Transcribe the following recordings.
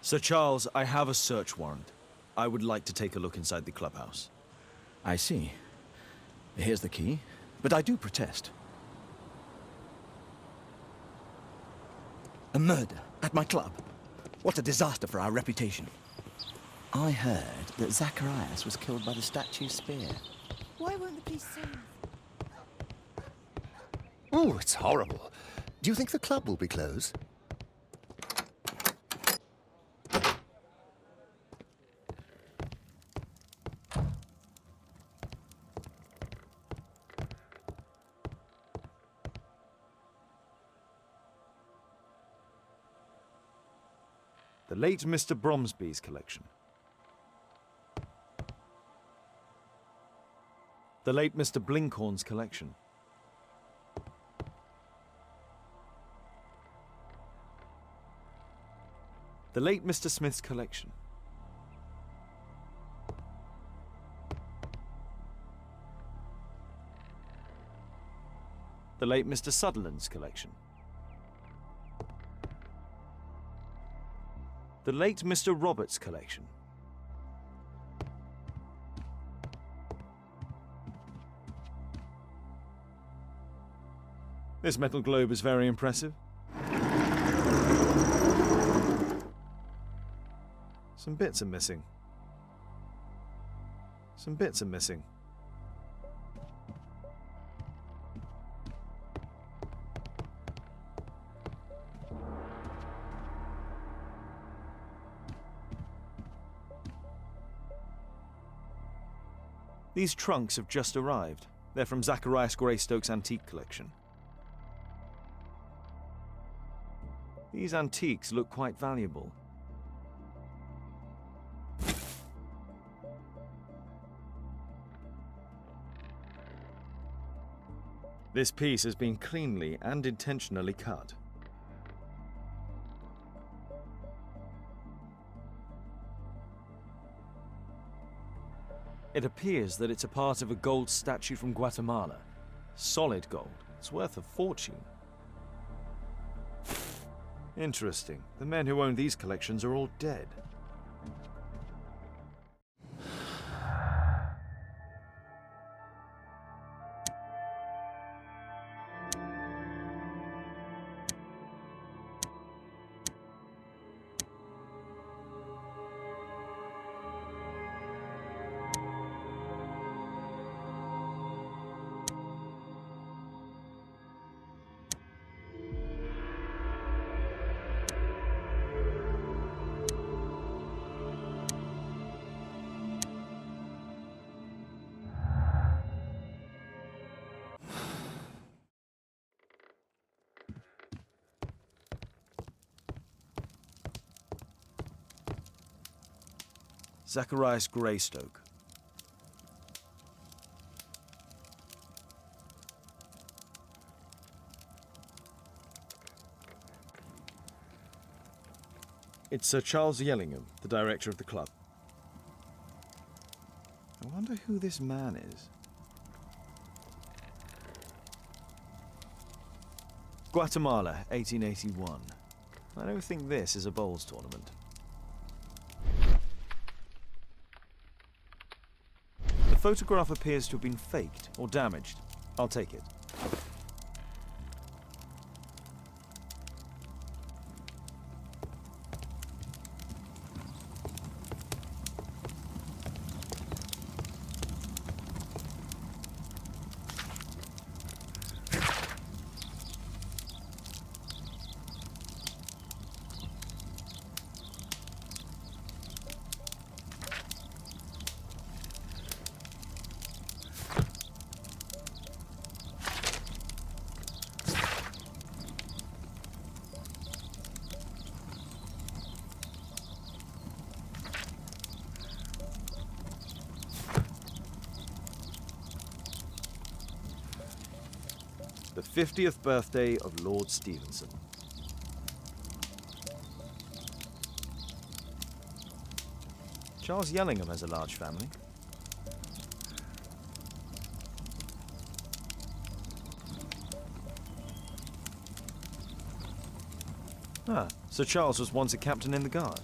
Sir Charles, I have a search warrant. I would like to take a look inside the clubhouse. I see. Here's the key, but I do protest. A murder at my club. What a disaster for our reputation. I heard that Zacharias was killed by the statue's spear. Why won't the police say anything? Oh, it's horrible. Do you think the club will be closed? The late Mr. Bromsby's collection. The late Mr. Blinkhorn's collection. The late Mr. Smith's collection. The late Mr. Sutherland's collection. The late Mr. Roberts' collection. This metal globe is very impressive. Some bits are missing. Some bits are missing. These trunks have just arrived. They're from Zacharias Greystoke's antique collection. These antiques look quite valuable. This piece has been cleanly and intentionally cut. It appears that it's a part of a gold statue from Guatemala. Solid gold. It's worth a fortune. Interesting. The men who own these collections are all dead. Zacharias Greystoke. It's Sir Charles Yellingham, the director of the club. I wonder who this man is. Guatemala, 1881. I don't think this is a bowls tournament. The photograph appears to have been faked or damaged. I'll take it. The 50th birthday of Lord Stevenson. Charles Yellingham has a large family. Ah, Sir Charles was once a captain in the guard.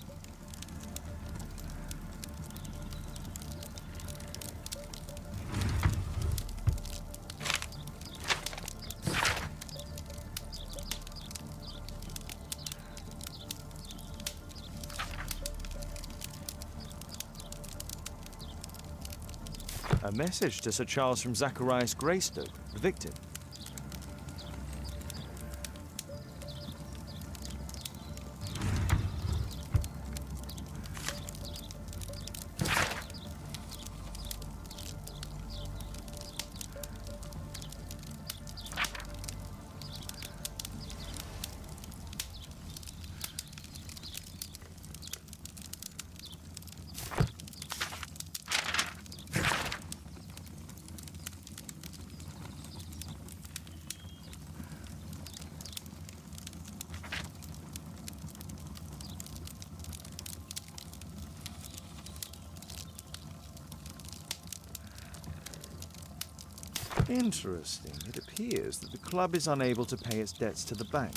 A message to Sir Charles from Zacharias Greystoke, the victim. Interesting. It appears that the club is unable to pay its debts to the bank.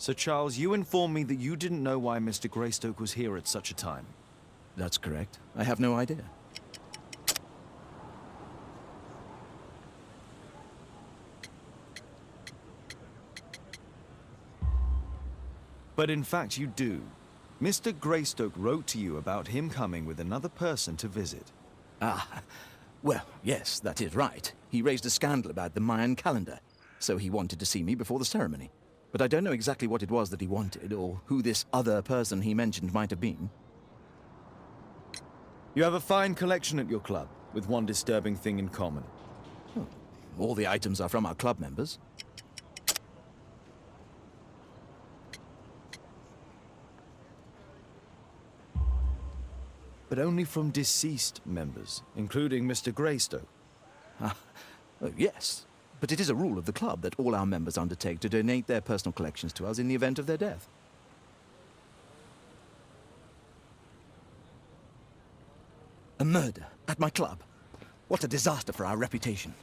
Sir Charles, you informed me that you didn't know why Mr. Greystoke was here at such a time. That's correct. I have no idea. But in fact you do. Mr. Greystoke wrote to you about him coming with another person to visit. Ah, well, yes, that is right. He raised a scandal about the Mayan calendar, so he wanted to see me before the ceremony. But I don't know exactly what it was that he wanted, or who this other person he mentioned might have been. You have a fine collection at your club, with one disturbing thing in common. Oh, all the items are from our club members. But only from deceased members, including Mr. Greystoke. Yes, but it is a rule of the club that all our members undertake to donate their personal collections to us in the event of their death. A murder at my club. What a disaster for our reputation.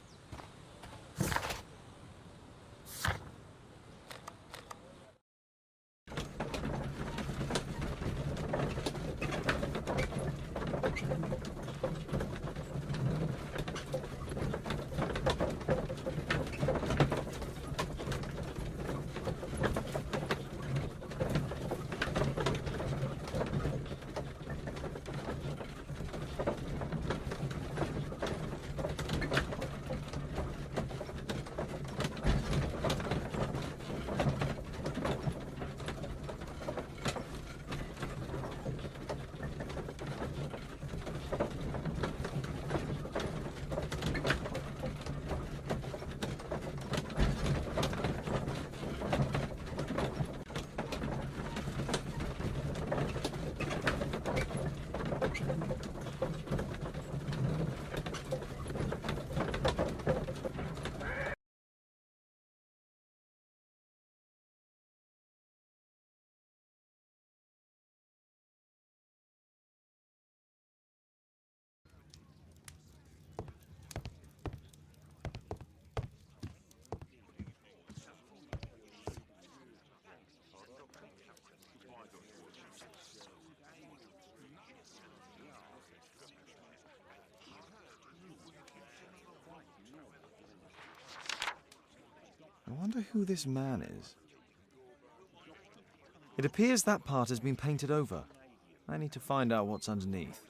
wonder who this man is. It appears that part has been painted over. I need to find out what's underneath.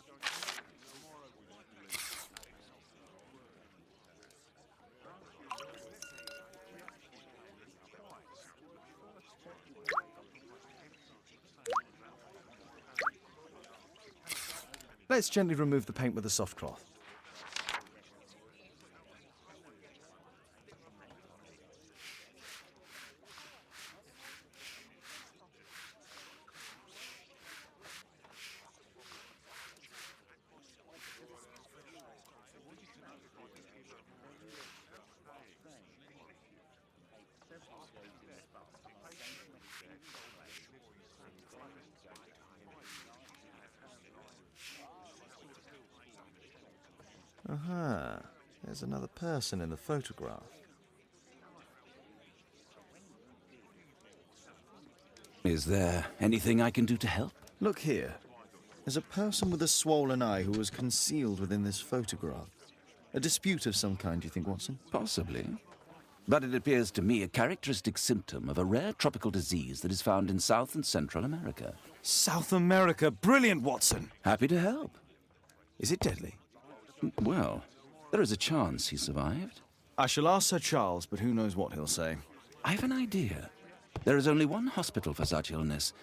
Let's gently remove the paint with a soft cloth. Aha, there's another person in the photograph. Is there anything I can do to help? Look here. There's a person with a swollen eye who was concealed within this photograph. A dispute of some kind, do you think, Watson? Possibly. But it appears to me a characteristic symptom of a rare tropical disease that is found in South and Central America. South America! Brilliant, Watson! Happy to help. Is it deadly? Well, there is a chance he survived. I shall ask Sir Charles, but who knows what he'll say. I have an idea. There is only one hospital for such illness.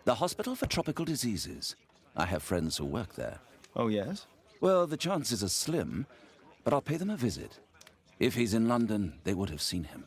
The Hospital for Tropical Diseases. I have friends who work there. Oh, yes? Well, the chances are slim, but I'll pay them a visit. If he's in London, they would have seen him.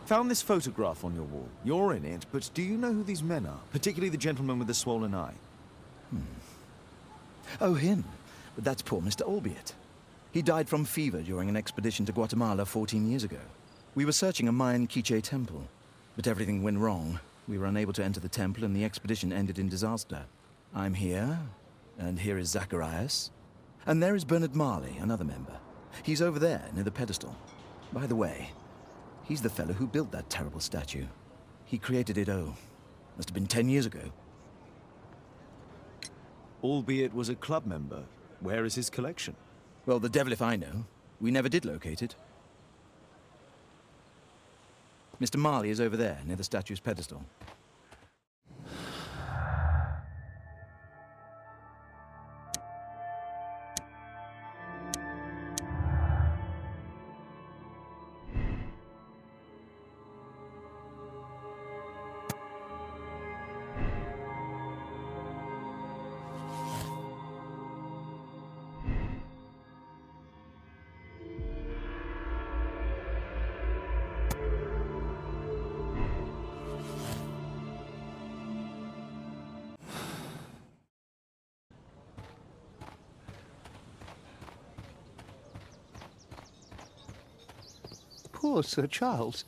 Found this photograph on your wall. You're in it, but do you know who these men are? Particularly the gentleman with the swollen eye. Oh, him. But that's poor Mr. Albeit. He died from fever during an expedition to Guatemala 14 years ago. We were searching a Mayan Quiche temple, but everything went wrong. We were unable to enter the temple, and the expedition ended in disaster. I'm here, and here is Zacharias. And there is Bernard Marley, another member. He's over there, near the pedestal. By the way, he's the fellow who built that terrible statue. He created it, must have been 10 years ago. Albeit was a club member. Where is his collection? Well, the devil if I know. We never did locate it. Mr. Marley is over there, near the statue's pedestal. Poor Sir Charles.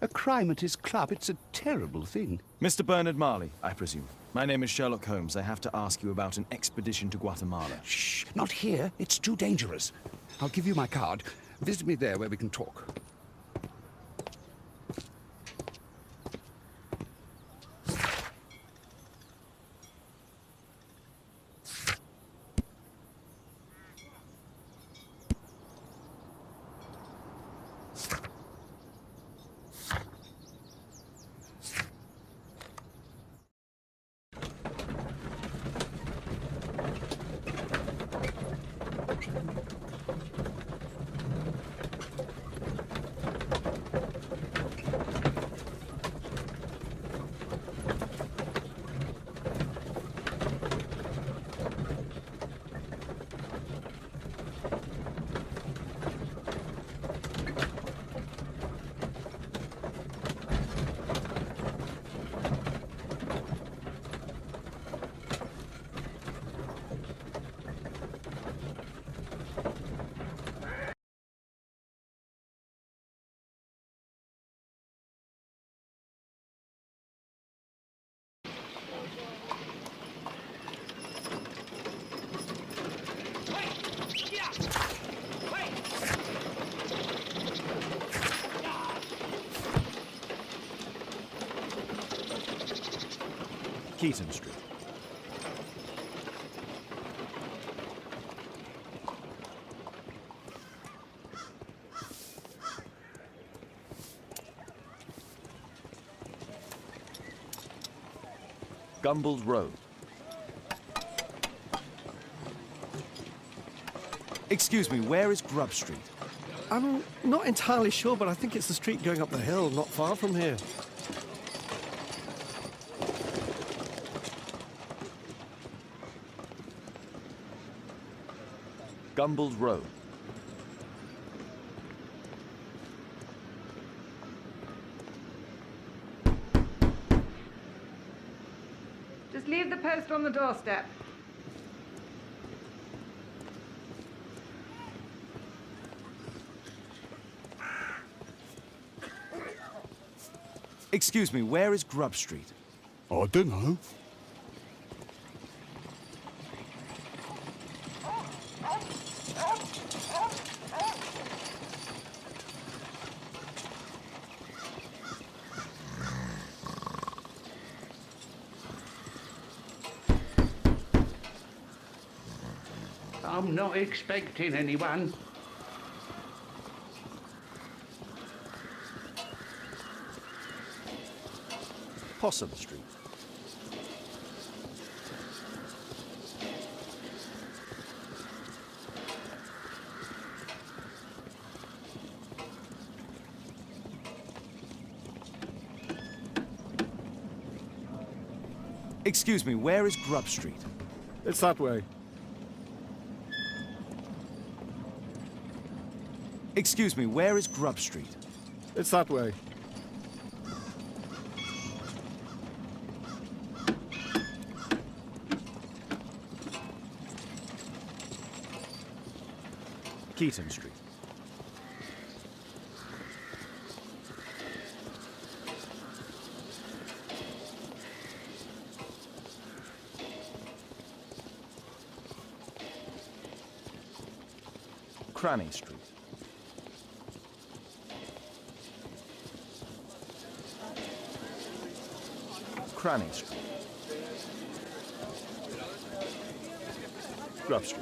A crime at his club, it's a terrible thing. Mr. Bernard Marley, I presume. My name is Sherlock Holmes. I have to ask you about an expedition to Guatemala. Shh, not here. It's too dangerous. I'll give you my card. Visit me there where we can talk. Keaton Street. Gumballs Road. Excuse me, where is Grub Street? I'm not entirely sure, but I think it's the street going up the hill, not far from here. Gumballs Road. Just leave the post on the doorstep. Excuse me, where is Grub Street? I don't know. I'm not expecting anyone. Possum Street. Excuse me, where is Grub Street? It's that way. Excuse me, where is Grub Street? It's that way. Keaton Street. Cranny Street. Cranny Street. Grub Street.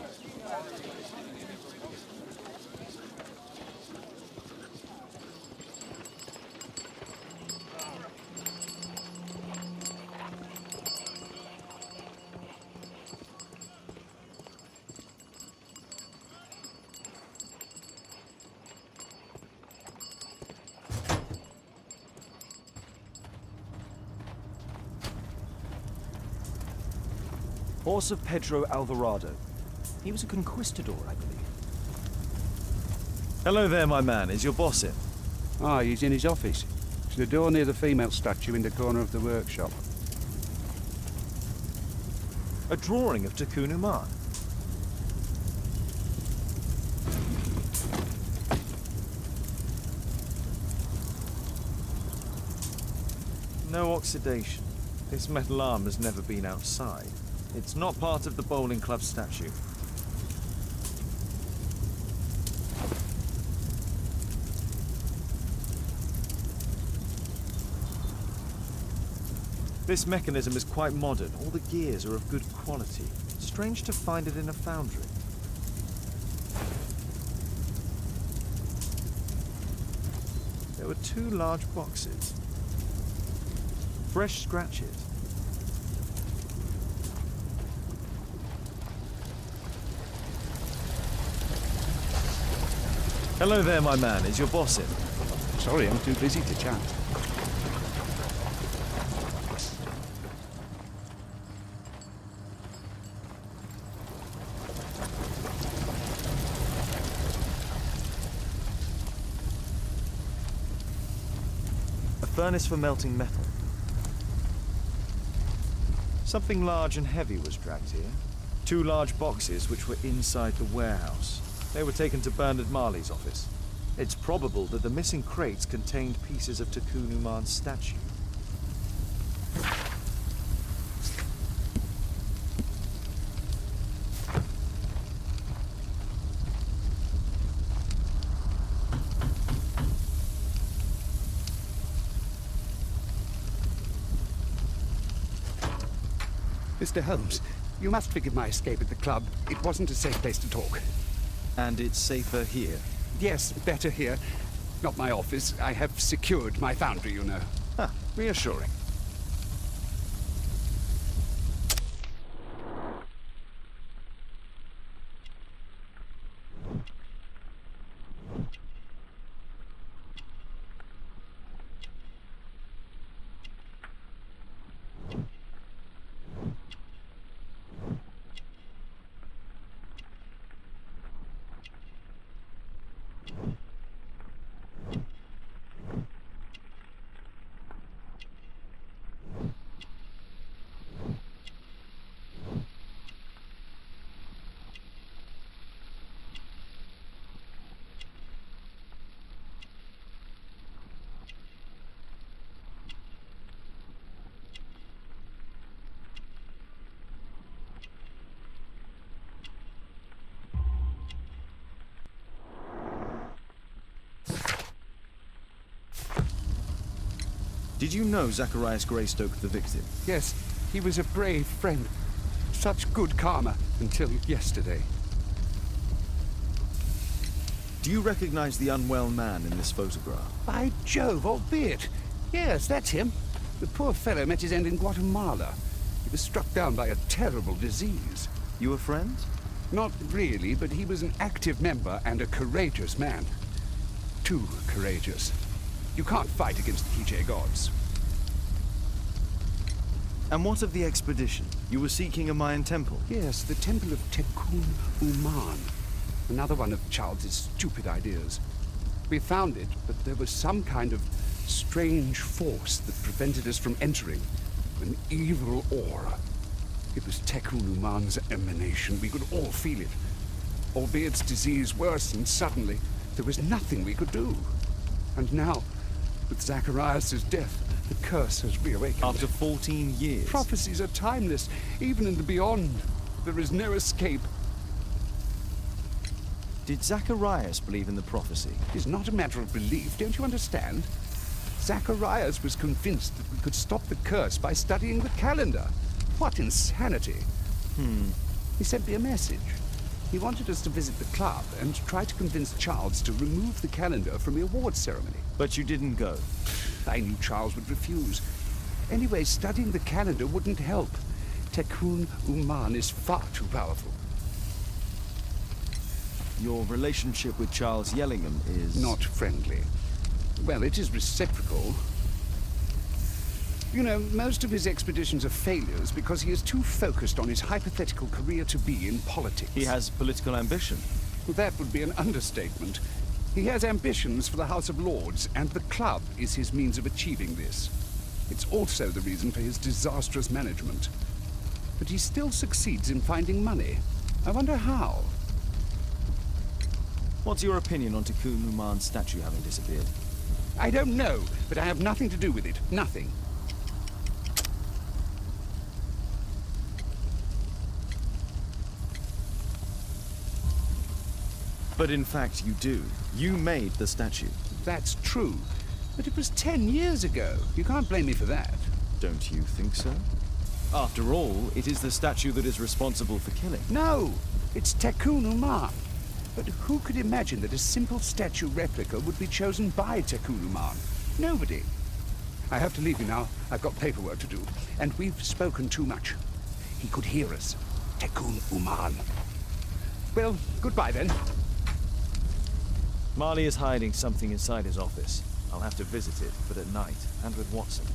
Horse of Pedro Alvarado. He was a conquistador, I believe. Hello there, my man. Is your boss in? Ah, he's in his office. It's the door near the female statue in the corner of the workshop. A drawing of Tecún Umán. No oxidation. This metal arm has never been outside. It's not part of the bowling club statue. This mechanism is quite modern. All the gears are of good quality. Strange to find it in a foundry. There were 2 large boxes. Fresh scratches. Hello there, my man. Is your boss in? Sorry, I'm too busy to chat. A furnace for melting metal. Something large and heavy was dragged here. 2 large boxes which were inside the warehouse. They were taken to Bernard Marley's office. It's probable that the missing crates contained pieces of Tecún Umán's statue. Mr. Holmes, you must forgive my escape at the club. It wasn't a safe place to talk. And it's safer here. Yes, better here. Not my office. I have secured my foundry, you know. Ah, reassuring. Did you know Zacharias Greystoke, the victim? Yes, he was a brave friend. Such good karma until yesterday. Do you recognize the unwell man in this photograph? By Jove, albeit. Yes, that's him. The poor fellow met his end in Guatemala. He was struck down by a terrible disease. You were friends? Not really, but he was an active member and a courageous man. Too courageous. You can't fight against the Quiche gods. And what of the expedition? You were seeking a Mayan temple? Yes, the temple of Tecún Umán. Another one of Charles's stupid ideas. We found it, but there was some kind of strange force that prevented us from entering. An evil aura. It was Tecún Umán's emanation. We could all feel it. Albeit its disease worsened suddenly, there was nothing we could do. And now, with Zacharias' death, the curse has reawakened. After 14 years? Prophecies are timeless, even in the beyond. There is no escape. Did Zacharias believe in the prophecy? It's not a matter of belief, don't you understand? Zacharias was convinced that we could stop the curse by studying the calendar. What insanity! He sent me a message. He wanted us to visit the club and try to convince Charles to remove the calendar from the awards ceremony. But you didn't go? I knew Charles would refuse. Anyway, studying the calendar wouldn't help. Tecún Umán is far too powerful. Your relationship with Charles Yellingham is... Not friendly. Well, it is reciprocal. You know, most of his expeditions are failures because he is too focused on his hypothetical career to be in politics. He has political ambition. That would be an understatement. He has ambitions for the House of Lords, and the club is his means of achieving this. It's also the reason for his disastrous management. But he still succeeds in finding money. I wonder how. What's your opinion on Tecún Umán's statue having disappeared? I don't know, but I have nothing to do with it. Nothing. But in fact you do. You made the statue. That's true. But it was 10 years ago. You can't blame me for that. Don't you think so? After all, it is the statue that is responsible for killing. No! It's Tecún Umán. But who could imagine that a simple statue replica would be chosen by Tecún Umán? Nobody. I have to leave you now. I've got paperwork to do. And we've spoken too much. He could hear us. Tecún Umán. Well, goodbye then. Marley is hiding something inside his office. I'll have to visit it, but at night, and with Watson.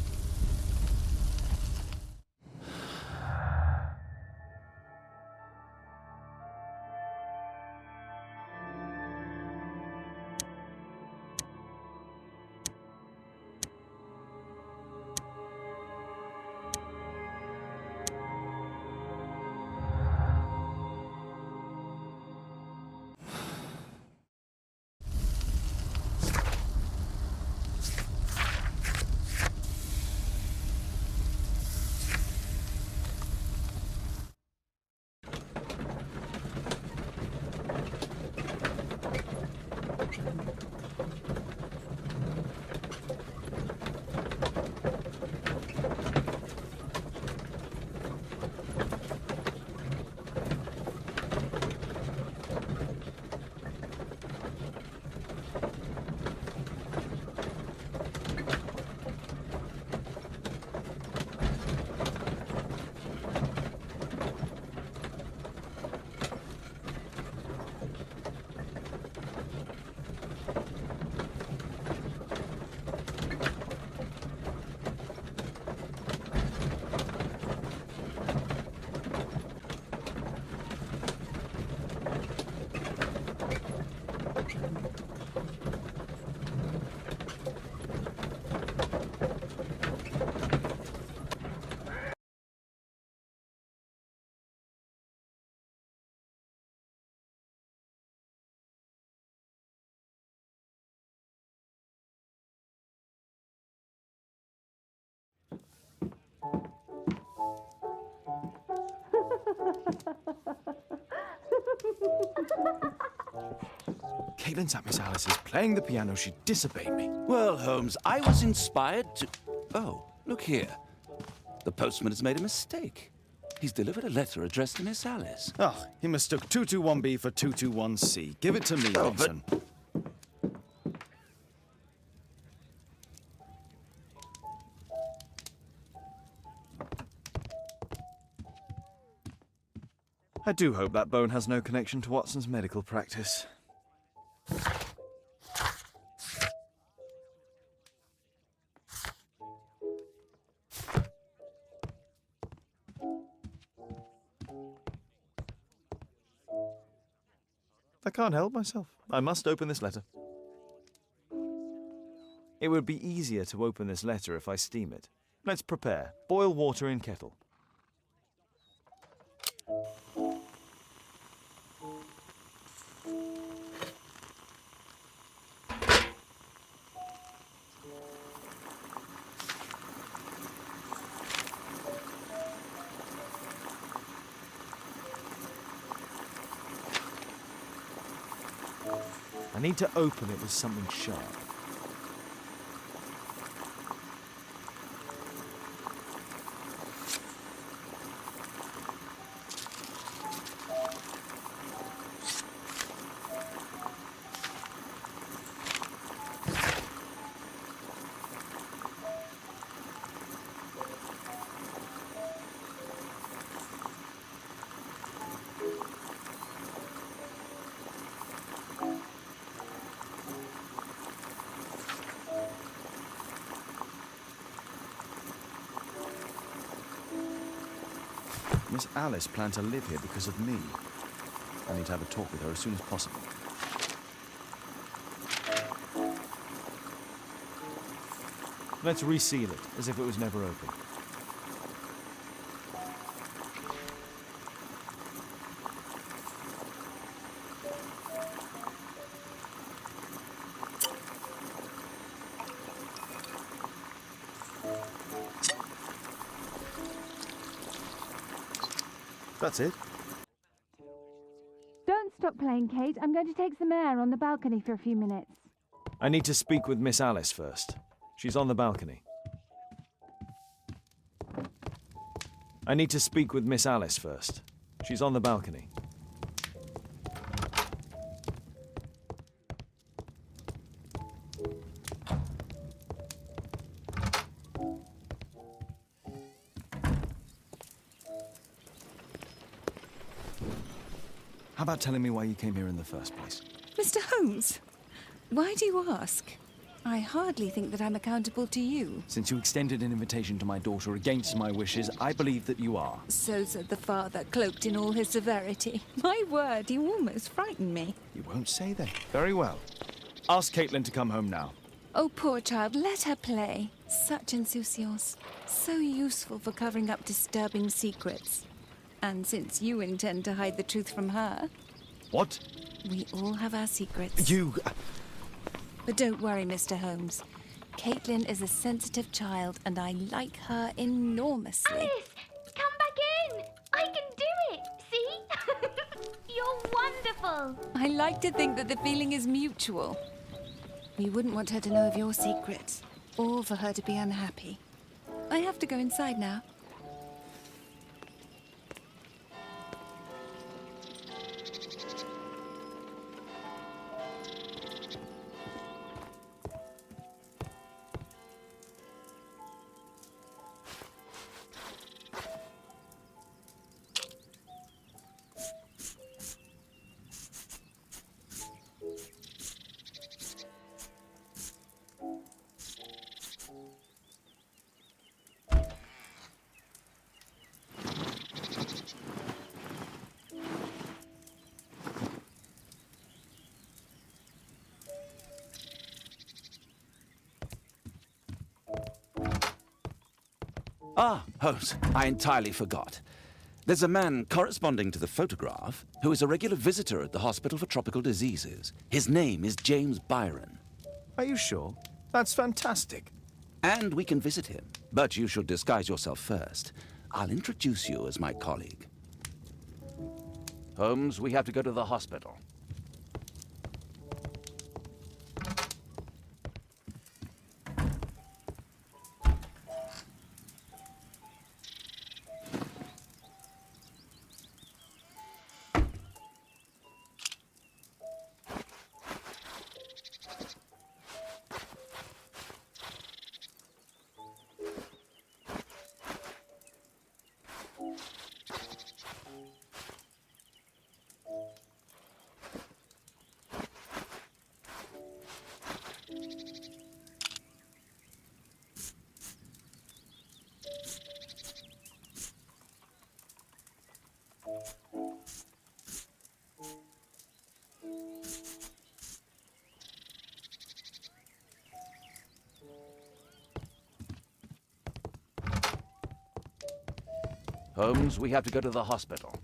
Caitlin's at Miss Alice's playing the piano. She disobeyed me. Well, Holmes, I was inspired to... Oh, look here. The postman has made a mistake. He's delivered a letter addressed to Miss Alice. Oh, he mistook 221B for 221C. Give it to me, Watson. I do hope that bone has no connection to Watson's medical practice. I can't help myself. I must open this letter. It would be easier to open this letter if I steam it. Let's prepare. Boil water in kettle. I need to open it with something sharp. Miss Alice planned to live here because of me. I need to have a talk with her as soon as possible. Let's reseal it, as if it was never open. That's it. Don't stop playing, Kate. I'm going to take some air on the balcony for a few minutes. I need to speak with Miss Alice first. She's on the balcony. I need to speak with Miss Alice first. She's on the balcony. How about telling me why you came here in the first place? Mr. Holmes, why do you ask? I hardly think that I'm accountable to you. Since you extended an invitation to my daughter against my wishes, I believe that you are. So said the father, cloaked in all his severity. My word, you almost frightened me. You won't say that. Very well. Ask Caitlin to come home now. Oh, poor child, let her play. Such insouciance. So useful for covering up disturbing secrets. And since you intend to hide the truth from her... What? We all have our secrets. You... But don't worry, Mr. Holmes. Caitlin is a sensitive child, and I like her enormously. Alice, come back in. I can do it. See? You're wonderful. I like to think that the feeling is mutual. We wouldn't want her to know of your secrets, or for her to be unhappy. I have to go inside now. Ah, Holmes, I entirely forgot. There's a man corresponding to the photograph who is a regular visitor at the Hospital for Tropical Diseases. His name is James Byron. Are you sure? That's fantastic. And we can visit him, but you should disguise yourself first. I'll introduce you as my colleague. Holmes, we have to go to the hospital. Holmes, we have to go to the hospital.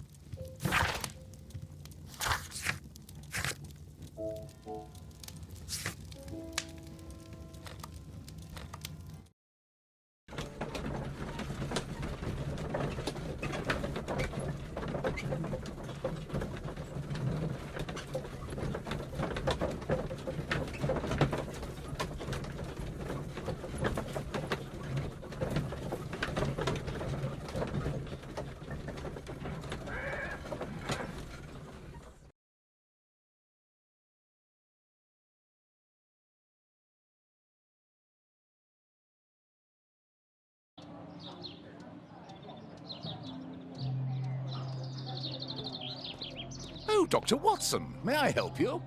Oh, Dr. Watson, may I help you?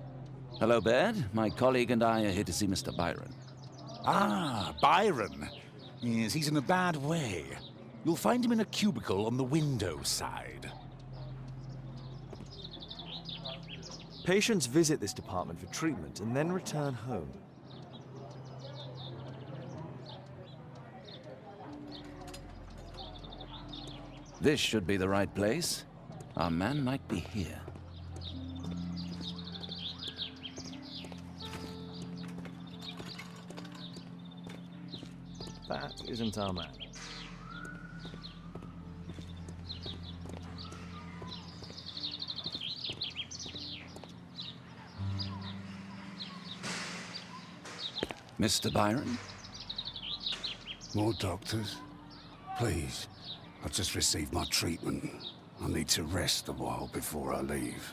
Hello, Baird. My colleague and I are here to see Mr. Byron. Ah, Byron. Yes, he's in a bad way. You'll find him in a cubicle on the window side. Patients visit this department for treatment and then return home. This should be the right place. Our man might be here. That isn't our man. Mr. Byron? More doctors? Please. I've just received my treatment. I need to rest a while before I leave.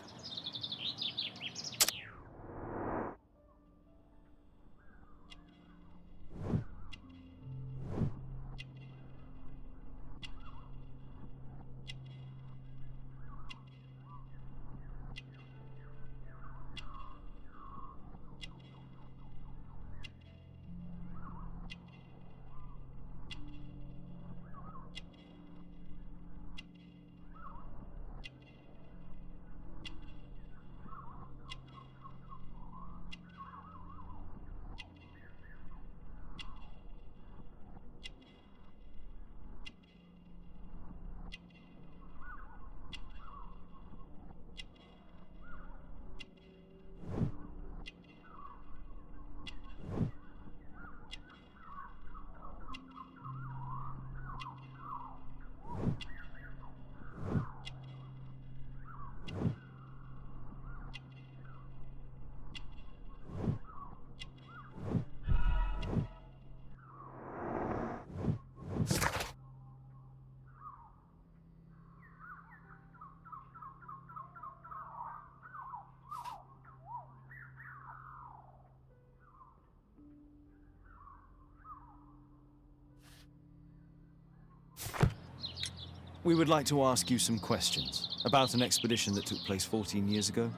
We would like to ask you some questions about an expedition that took place 14 years ago.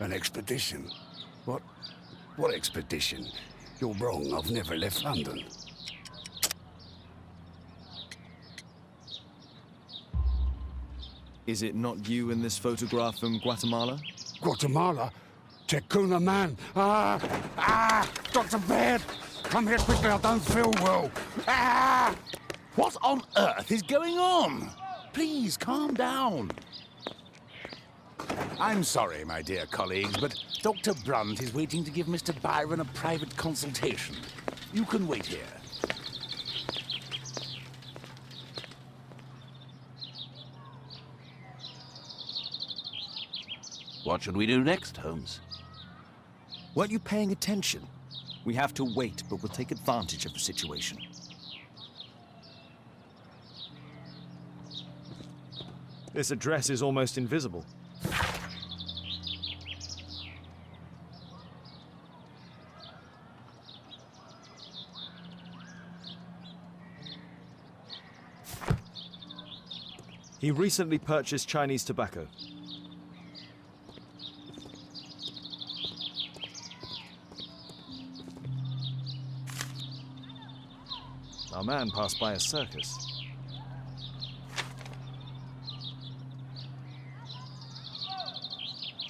An expedition? What expedition? You're wrong. I've never left London. Is it not you in this photograph from Guatemala? Guatemala? Tecún Umán. Dr. Baird! Come here quickly, I don't feel well. What on earth is going on? Please, calm down. I'm sorry, my dear colleagues, but Dr. Brunt is waiting to give Mr. Byron a private consultation. You can wait here. What should we do next, Holmes? Weren't you paying attention? We have to wait, but we'll take advantage of the situation. This address is almost invisible. He recently purchased Chinese tobacco. Our man passed by a circus.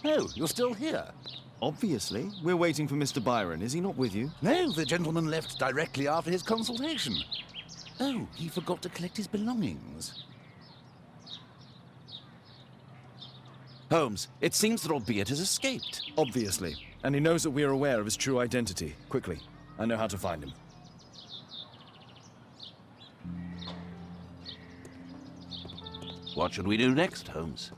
Oh, you're still here? Obviously. We're waiting for Mr. Byron. Is he not with you? No, the gentleman left directly after his consultation. Oh, he forgot to collect his belongings. Holmes, it seems that Albeit has escaped. Obviously. And he knows that we're aware of his true identity. Quickly. I know how to find him. What should we do next, Holmes?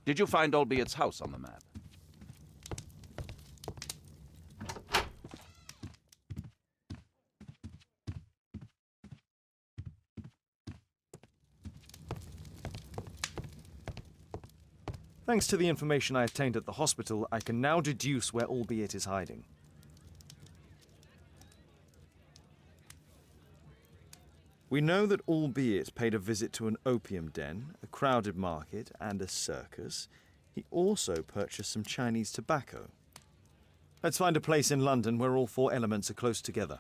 Did you find Albiet's house on the map? Thanks to the information I obtained at the hospital, I can now deduce where Albiet is hiding. We know that Albiet paid a visit to an opium den, a crowded market, and a circus. He also purchased some Chinese tobacco. Let's find a place in London where all four elements are close together.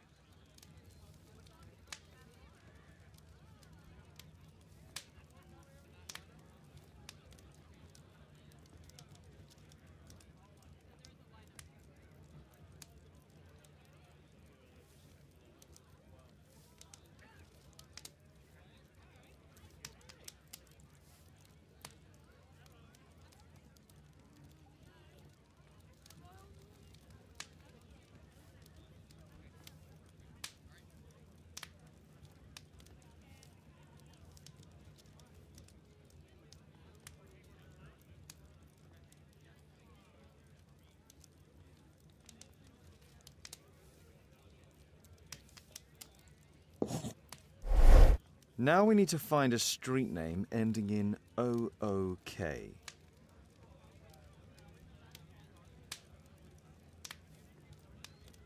Now we need to find a street name ending in OOK.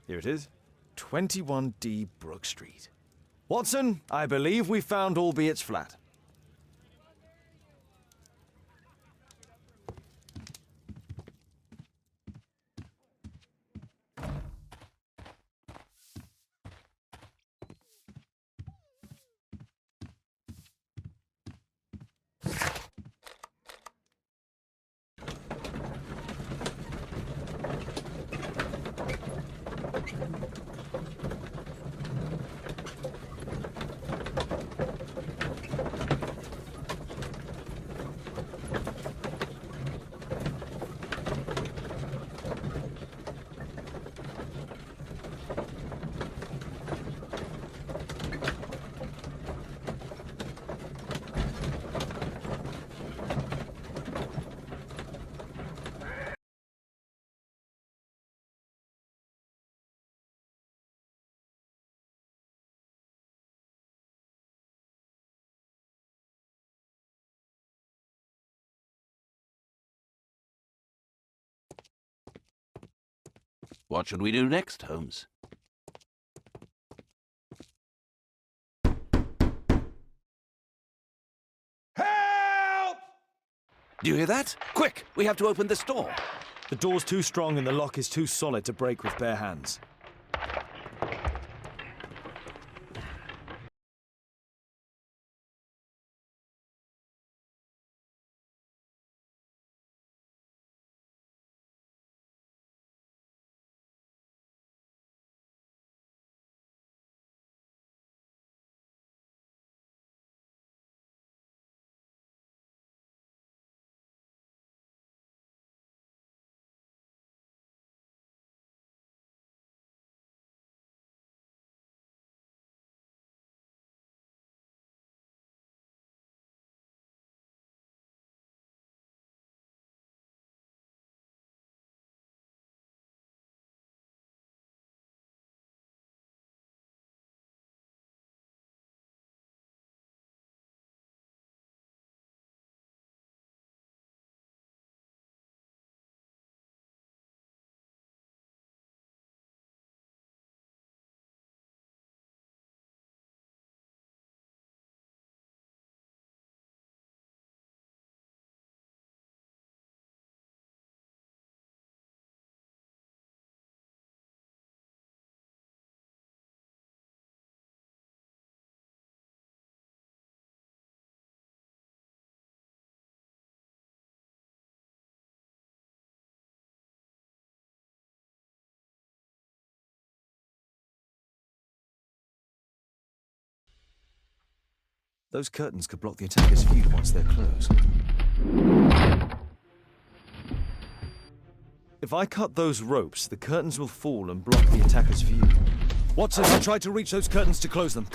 Here it is. 21D Brook Street. Watson, I believe we found Albiet's flat. What should we do next, Holmes? Help! Do you hear that? Quick! We have to open this door. The door's too strong and the lock is too solid to break with bare hands. Those curtains could block the attacker's view once they're closed. If I cut those ropes, the curtains will fall and block the attacker's view. Watson, try to reach those curtains to close them.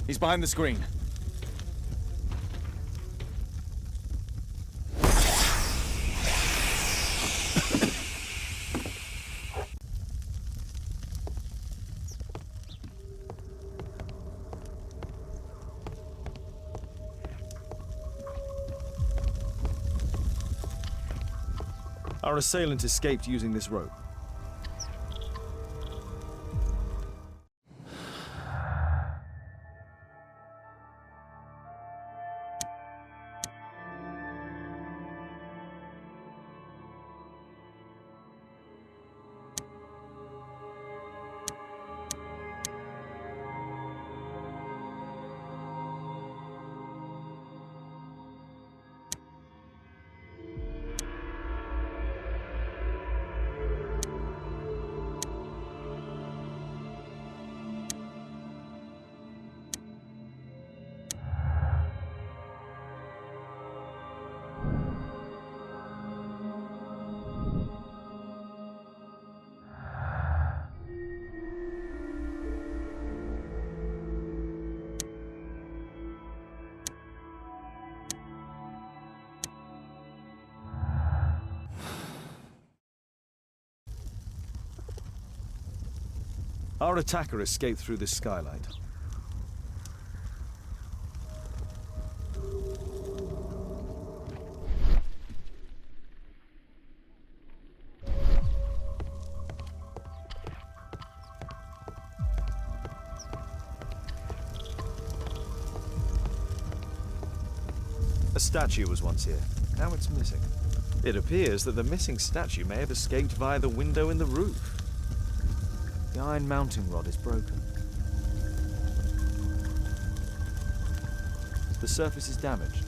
He's behind the screen. Our assailant escaped using this rope. Our attacker escaped through this skylight. A statue was once here. Now it's missing. It appears that the missing statue may have escaped via the window in the roof. The iron mounting rod is broken. The surface is damaged.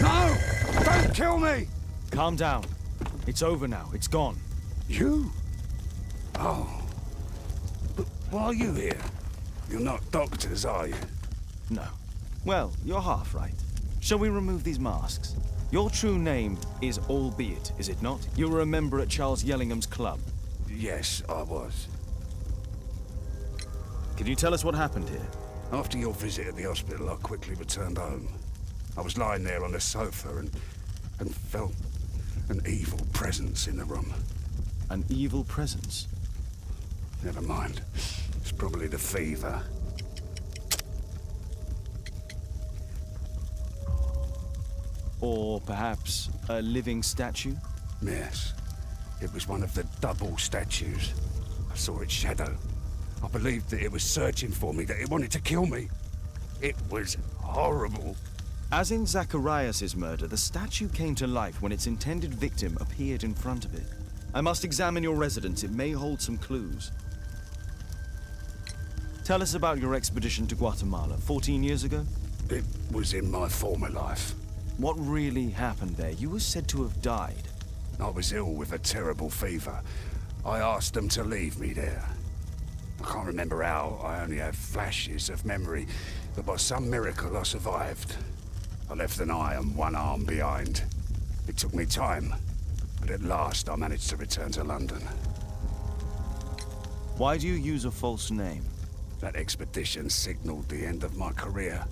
No! Don't kill me! Calm down. It's over now. It's gone. You? Oh. But why are you here? You're not doctors, are you? No. Well, you're half right. Shall we remove these masks? Your true name is Albeit, is it not? You were a member at Charles Yellingham's club. Yes, I was. Can you tell us what happened here? After your visit at the hospital, I quickly returned home. I was lying there on the sofa and felt an evil presence in the room. An evil presence? Never mind. It's probably the fever. Or perhaps a living statue? Yes. It was one of the double statues. I saw its shadow. I believed that it was searching for me, that it wanted to kill me. It was horrible. As in Zacharias' murder, the statue came to life when its intended victim appeared in front of it. I must examine your residence. It may hold some clues. Tell us about your expedition to Guatemala 14 years ago? It was in my former life. What really happened there? You were said to have died. I was ill with a terrible fever. I asked them to leave me there. I can't remember how. I only have flashes of memory. But by some miracle, I survived. I left an eye and one arm behind. It took me time. But at last, I managed to return to London. Why do you use a false name? That expedition signaled the end of my career.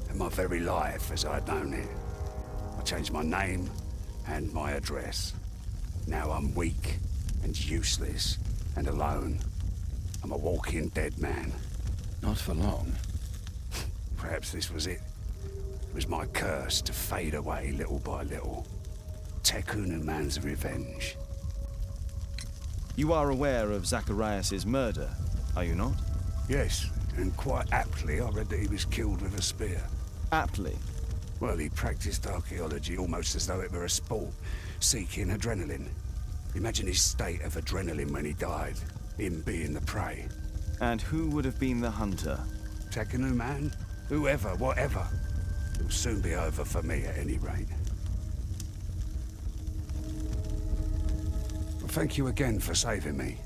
And my very life as I'd known it. I changed my name and my address. Now I'm weak and useless and alone. I'm a walking dead man. Not for long. Perhaps this was it. It was my curse to fade away little by little. Tecún Umán's revenge. You are aware of Zacharias' murder, are you not? Yes, and quite aptly I read that he was killed with a spear. Aptly? Well, he practiced archaeology almost as though it were a sport, seeking adrenaline. Imagine his state of adrenaline when he died, him being the prey. And who would have been the hunter? Tecún Umán? Whoever, whatever. It'll soon be over for me at any rate. Well, thank you again for saving me.